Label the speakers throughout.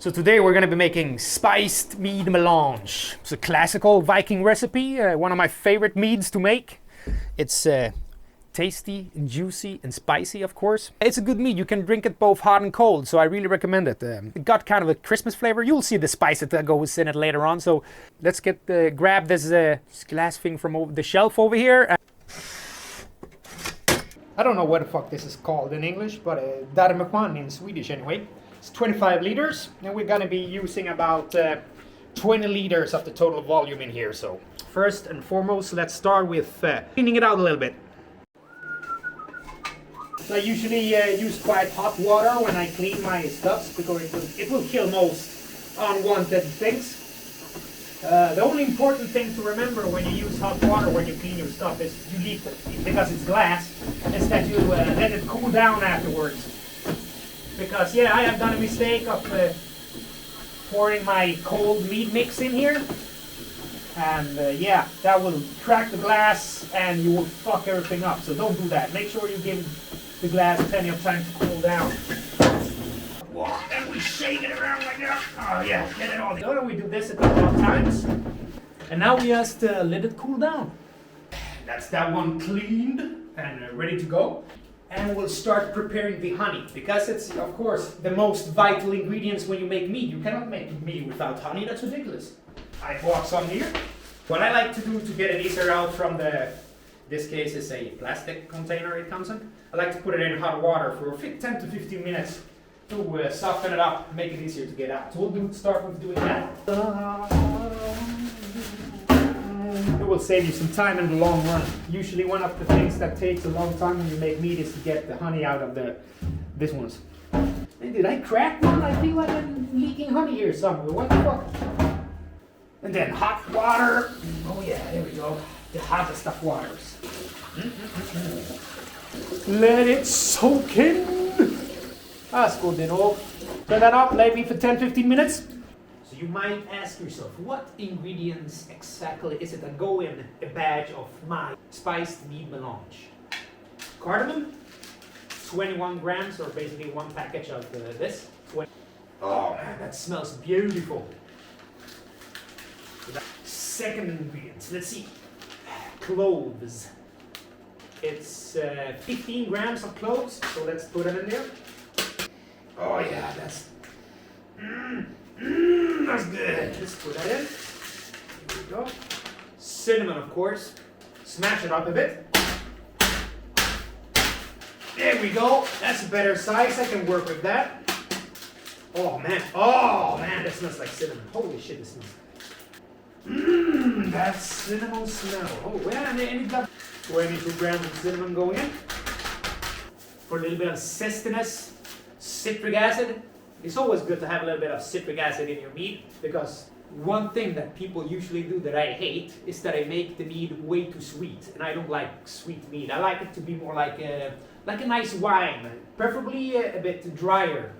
Speaker 1: So today we're going to be making spiced mead melange. It's a classical Viking recipe, one of my favorite meads to make. It's tasty, and juicy, and spicy, of course. It's a good mead. You can drink it both hot and cold, so I really recommend it. It got kind of a Christmas flavor. You'll see the spice that goes in it later on. So let's grab this glass thing from the shelf over here. I don't know what the fuck this is called in English, but darmekwan in Swedish anyway. It's 25 liters, and we're gonna be using about 20 liters of the total volume in here. So first and foremost, let's start with cleaning it out a little bit. I usually use quite hot water when I clean my stuffs because it will kill most unwanted things. The only important thing to remember when you use hot water when you clean your stuff is you leave it, because it's glass, is that you let it cool down afterwards. Because yeah, I have done a mistake of pouring my cold mead mix in here, and yeah, that will crack the glass and you will fuck everything up. So don't do that. Make sure you give the glass plenty of time to cool down. And we shake it around like that. Oh yeah, get it all done. We do this a couple of times, and now we just let it cool down. That's that one cleaned and ready to go. And we'll start preparing the honey, because it's, of course, the most vital ingredients when you make mead. You cannot make mead without honey, that's ridiculous. I bought some here. What I like to do to get it easier out from this case is a plastic container it comes in. I like to put it in hot water for 10 to 15 minutes to soften it up, make it easier to get out. So we'll start with doing that. It will save you some time in the long run. Usually one of the things that takes a long time when you make mead is to get the honey out of these ones. And did I crack one? I feel like I'm leaking honey here somewhere. What the fuck? And then hot water. Oh yeah, there we go. The hottest of waters. Let it soak in. That's good enough. Turn that up, let me for 10-15 minutes. So you might ask yourself, what ingredients exactly is it that go in a batch of my spiced mead melange? Cardamom, 21 grams, or basically one package of this. Oh man, that smells beautiful. Second ingredients, let's see. Cloves. It's 15 grams of cloves, so let's put them in there. Oh yeah, that's good. Let's put that in. Here we go. Cinnamon, of course. Smash it up a bit. There we go. That's a better size. I can work with that. Oh man, that smells like cinnamon. Holy shit, it smells. That cinnamon smell. Oh, yeah, and any 22 grams of cinnamon going in. For a little bit of zestiness. Citric acid. It's always good to have a little bit of citric acid in your mead, because one thing that people usually do that I hate is that I make the mead way too sweet, and I don't like sweet mead. I like it to be more like a nice wine, preferably a bit drier.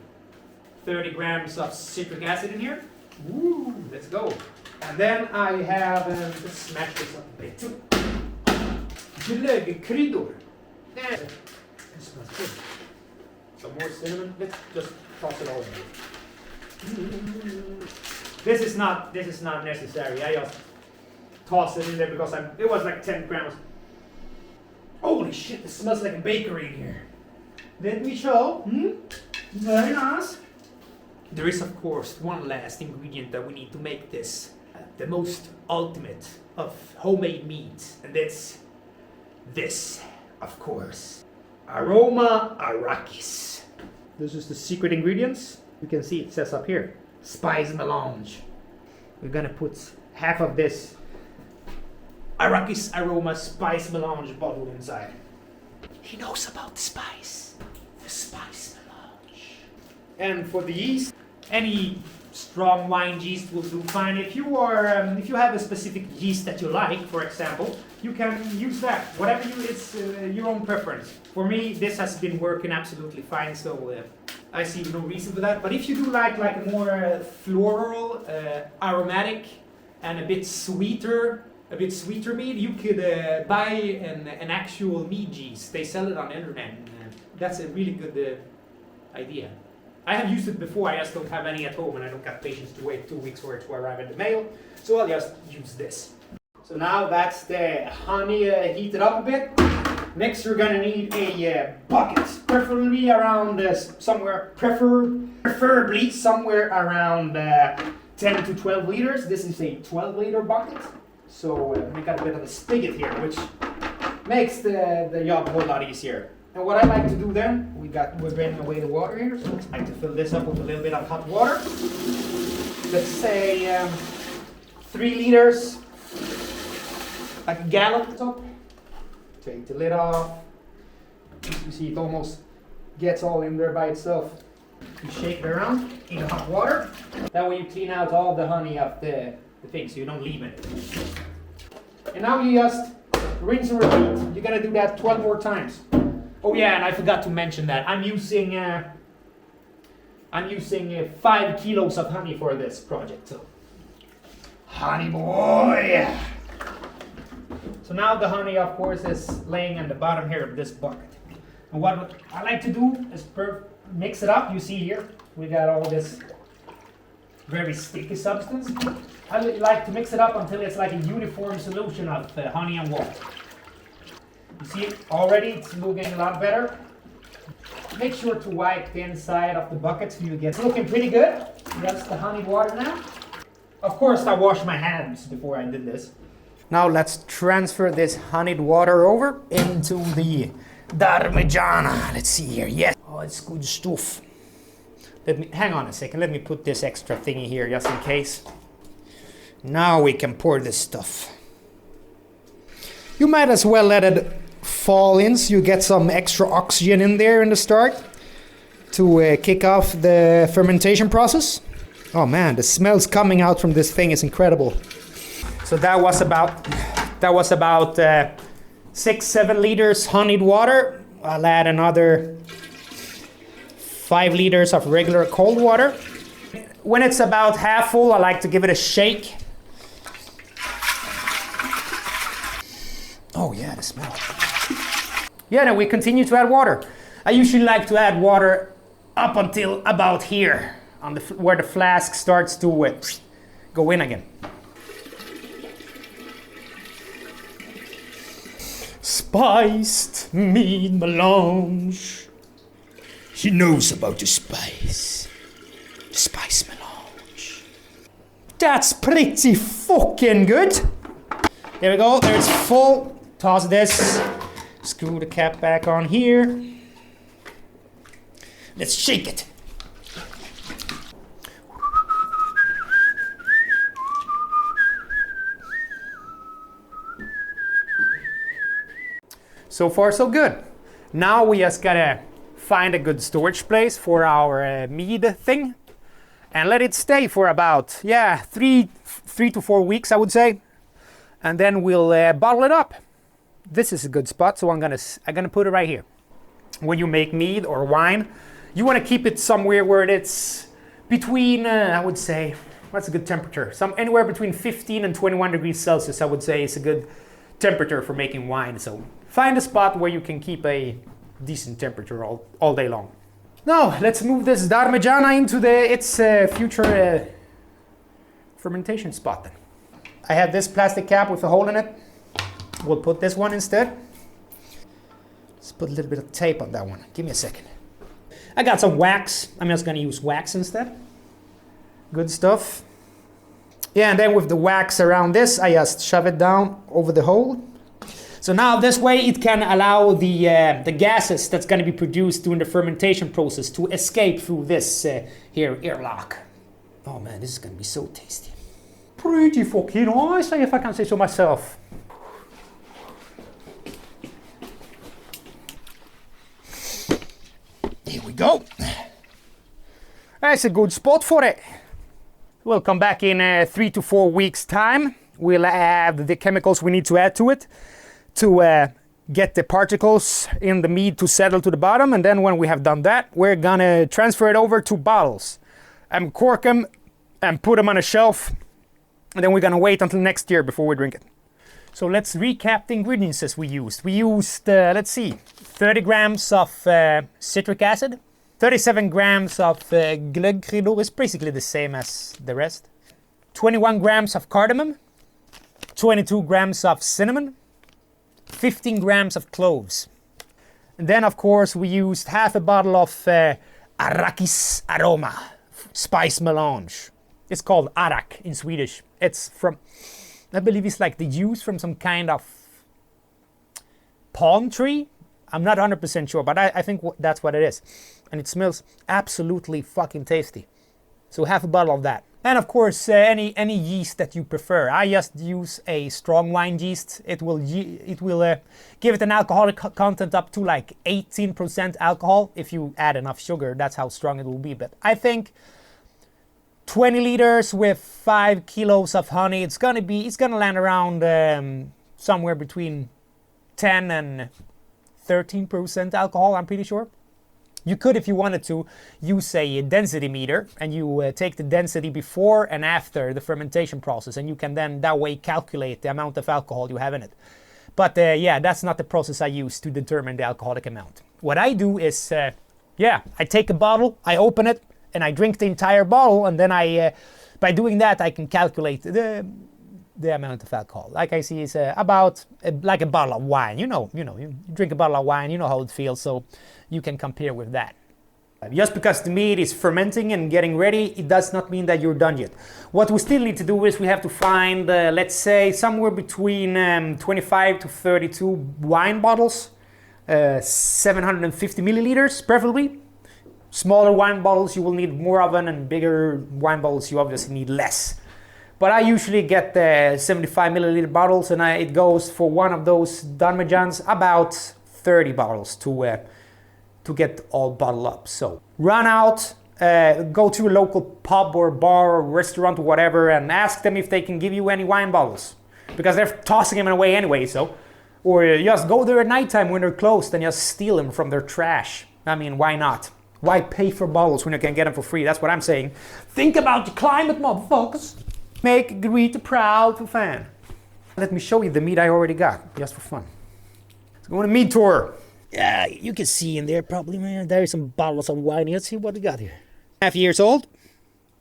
Speaker 1: 30 grams of citric acid in here. Woo, let's go. And then I have, let's smash this up a bit too. Glöggkryddor. It smells good. Some more cinnamon. Let's just toss it all in. This is not necessary. I just toss it in there because it was like 10 grams. Holy shit! It smells like a bakery in here. Let me show. Very nice. There is, of course, one last ingredient that we need to make this the most ultimate of homemade meads, and that's this, of course. Aroma Arrakis. This is the secret ingredients. You can see it says up here, Spiced Melange. We're gonna put half of this Arrakis Aroma Spiced Melange bottle inside. He knows about the spice. The Spiced Melange. And for the yeast, any strong wine yeast will do fine. If you have a specific yeast that you like, for example, you can use that. Whatever it's your own preference. For me, this has been working absolutely fine, so I see no reason for that. But if you do like a more floral, aromatic, and a bit sweeter mead, you could buy an actual mead yeast. They sell it on the internet. And, that's a really good idea. I have used it before, I just don't have any at home and I don't got patience to wait 2 weeks for it to arrive in the mail. So I'll just use this. So now that's the honey heated up a bit. Next we're gonna need a bucket, preferably around preferably somewhere around 10 to 12 liters. This is a 12-liter bucket. So we got a bit of a spigot here, which makes the job a whole lot easier. And what I like to do then, we're draining away the water here, so I like to fill this up with a little bit of hot water. Let's say 3 liters, like a gallon or so. Take the lid off. You see it almost gets all in there by itself. You shake it around in the hot water. That way you clean out all the honey off the thing so you don't leave it. And now you just rinse and repeat. You're gonna do that 12 more times. Oh yeah, and I forgot to mention that I'm using 5 kilos of honey for this project. So, honey boy. So now the honey, of course, is laying in the bottom here of this bucket. And what I like to do is mix it up. You see here, we got all this very sticky substance. I like to mix it up until it's like a uniform solution of honey and water. You see it already, it's looking a lot better. Make sure to wipe the inside of the bucket so you get it's looking pretty good. That's the honey water now. Of course, I washed my hands before I did this. Now let's transfer this honeyed water over into the Parmigiana. Let's see here. Yes. Oh, it's good stuff. Hang on a second. Let me put this extra thingy here just in case. Now we can pour this stuff. You might as well let it fall in so you get some extra oxygen in there in the start to kick off the fermentation process. Oh man, the smells coming out from this thing is incredible. So that was about 6-7 liters honeyed water. I'll add another 5 liters of regular cold water. When it's about half full, I like to give it a shake. Oh yeah, the smell. Yeah, then we continue to add water. I usually like to add water up until about here, on where the flask starts to go in again. Spiced mead melange. She knows about the spice. The spice melange. That's pretty fucking good. There we go, there it's full. Toss this. Screw the cap back on here. Let's shake it. So far so good. Now we just gotta find a good storage place for our mead thing and let it stay for about 3 to 4 weeks, I would say, and then we'll bottle it up. This is a good spot, so I'm gonna put it right here. When you make mead or wine, you want to keep it somewhere where it's between I would say, what's a good temperature? Anywhere between 15 and 21 degrees Celsius, I would say, is a good temperature for making wine. So find a spot where you can keep a decent temperature all day long. Now let's move this Parmigiana into its future fermentation spot then. I have this plastic cap with a hole in it. We'll put this one instead. Let's put a little bit of tape on that one. Give me a second. I got some wax. I'm just gonna use wax instead. Good stuff. Yeah, and then with the wax around this, I just shove it down over the hole. So now this way it can allow the gases that's going to be produced during the fermentation process to escape through this here airlock. Oh man, this is going to be so tasty. Pretty fucking nice, if I can say so myself. Here we go. That's a good spot for it. We'll come back in 3 to 4 weeks time. We'll add the chemicals we need to add to it to get the particles in the mead to settle to the bottom, and then when we have done that, we're gonna transfer it over to bottles and cork them and put them on a shelf, and then we're gonna wait until next year before we drink it. So let's recap the ingredients we used. We used, let's see, 30 grams of citric acid, 37 grams of glöggkryddor is basically the same as the rest. 21 grams of cardamom. 22 grams of cinnamon. 15 grams of cloves. And then, of course, we used half a bottle of Arrakis aroma spice melange. It's called arak in Swedish. It's from, I believe it's like the juice from some kind of palm tree. I'm not 100% sure, but I think that's what it is. And it smells absolutely fucking tasty. So half a bottle of that. And of course, any yeast that you prefer. I just use a strong wine yeast. It will give it an alcoholic content up to like 18% alcohol. If you add enough sugar, that's how strong it will be. But I think 20 liters with 5 kilos of honey, it's gonna land around somewhere between 10 and 13% alcohol, I'm pretty sure. You could, if you wanted to, use a density meter, and you take the density before and after the fermentation process, and you can then that way calculate the amount of alcohol you have in it. But yeah, that's not the process I use to determine the alcoholic amount. What I do is, I take a bottle, I open it, and I drink the entire bottle, and then by doing that, I can calculate the amount of alcohol. Like I see, it's about like a bottle of wine. You drink a bottle of wine, you know how it feels, so you can compare with that. Just because the mead is fermenting and getting ready, it does not mean that you're done yet. What we still need to do is we have to find, let's say, somewhere between 25 to 32 wine bottles, 750 milliliters, preferably. Smaller wine bottles you will need more of them, and bigger wine bottles you obviously need less. But I usually get the 75 milliliter bottles, and it goes for one of those Dunmajans about 30 bottles to get all bottled up. So run out, go to a local pub or bar or restaurant or whatever, and ask them if they can give you any wine bottles, because they're tossing them away anyway. So, or just go there at nighttime when they're closed and just steal them from their trash. I mean, why not? Why pay for bottles when you can get them for free? That's what I'm saying. Think about the climate, motherfuckers. Make Greta proud, for fan. Let me show you the meat I already got, just for fun. Let's go on a meat tour. Yeah, you can see in there probably, man. There is some bottles of wine. Let's see what we got here. 1.5 years old.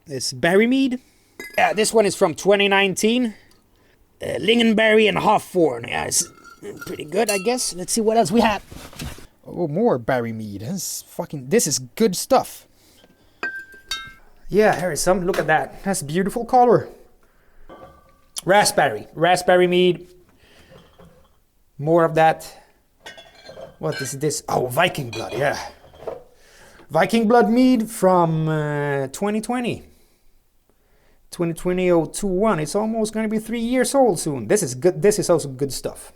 Speaker 1: It's berry mead. Yeah, this one is from 2019. Lingonberry and Hawthorne. Yeah, it's pretty good, I guess. Let's see what else we have. Oh, more berry mead. This is good stuff. Yeah, here is some. Look at that. That's a beautiful color. Raspberry mead. More of that. What is this? Oh, Viking blood, yeah. Viking blood mead from 2020. 2020-021. It's almost going to be 3 years old soon. This is good. This is also good stuff.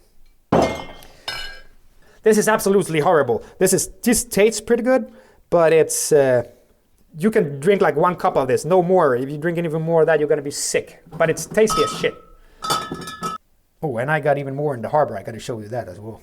Speaker 1: This is absolutely horrible. This tastes pretty good, but it's you can drink like 1 cup of this, no more. If you drink even more of that, you're gonna be sick. But it's tasty as shit. Oh, and I got even more in the harbor. I gotta show you that as well.